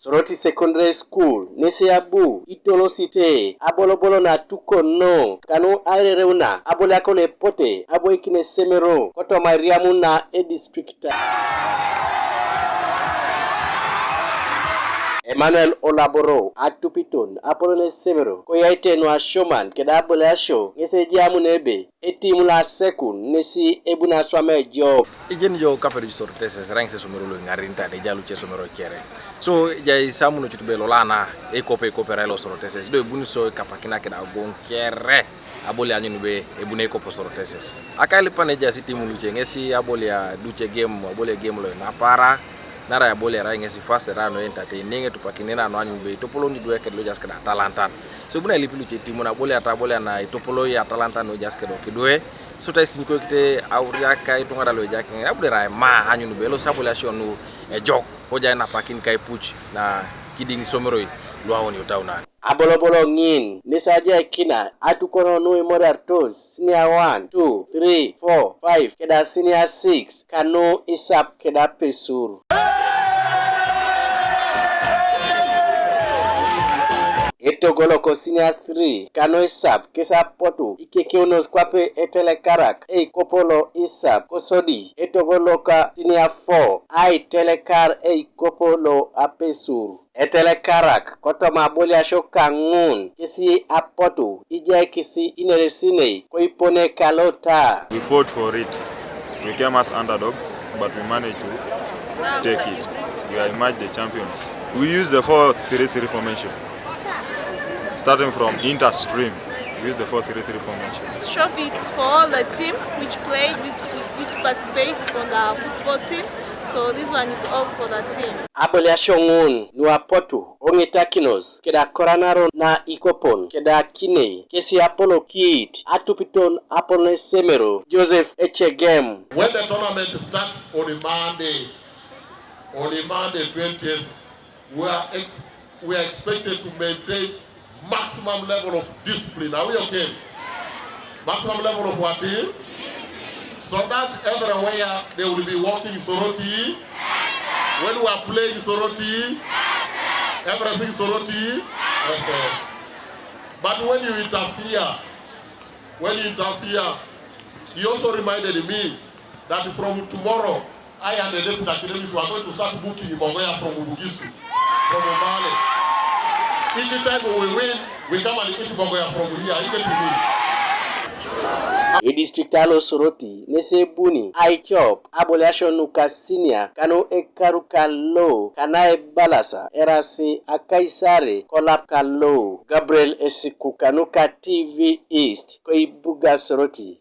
Soroti Secondary School nese abu itolo site abolobolo na tukono kanu aireuna aboliako le pote aboikine semero koto mariamu na e district Emmanuel Olaboro atupiton apolone semero ko yaite no ashoman keda Aboliasio ngese jamu nebe etimu la sekun nesi ebuna swame job ijen jo kapere sorte ses rang se somero lo ngarinta de jalu che somero kere so jay samuno chutube lo lana e kopere lo sorte ses do ebuni so kapakina keda gon kere abolia nyunu be ebune ko sorte ses akali pane jasi timu lu che ngesi abolia duche game abolia game lo na para nara ya bole ra ngesi fase ra no entertain ninge tupakinena no anyu be topolo ni do ekelo jaske da talantan so buna lipilu che timu na bole ata bole na topolo ya talantan no jaske do kidoe so tay sin ko kite awriya kay to ngara lo jakke abule ra ma anyu be lo Aboliasio no e jok ho jay na pakin kay puch na kiding somero lo awon yo tawna abolobolo ngin nisaje kina atukono no modertos senior 1 2 3 4 5 keda senior 6 kano isap keda pesur Etogoloko senior 3 kano isap kesa potu ikekeunos kwape etele karak kopolo isap kosodi etogoloka senior 4 ai telekar kopolo apesur etele karak kotoma Aboliasio kangun kisi apotu ije kisi ineresine koipone kalota. We fought for it. We came as underdogs, but we managed to take it. We are emerged the champions. We use the 4-3-3 formation. Starting from inter-stream, we use the 4-3-3 formation. Trophy is for all the team which played, which participates on the football team. So this one is all for the team. Aboliasio ngun nuapotu ongetakinos keda koranaro na ikopon keda kine kesi apolo kit atupiton apone semero Joseph Echegem. When the tournament starts on a Monday 20th, we are expected to maintain maximum level of discipline. Are we okay? Maximum level of what? So that everywhere they will be walking Soroti. When we are playing Soroti, everything Soroti. Yes. But when you interfere, he also reminded me that from tomorrow, I and the deputy academics were going to start booking Ibogoya from Ubugisu, from Omale. Each time we win, we come and eat Ibogoya from here. You get to me. E districtalo Soroti nese buni aichop Aboliasio nuka senior kano ekarukalo kana balasa erasi akaisare kolapkalo Gabriel Esiku kanuka TV East koibuga Soroti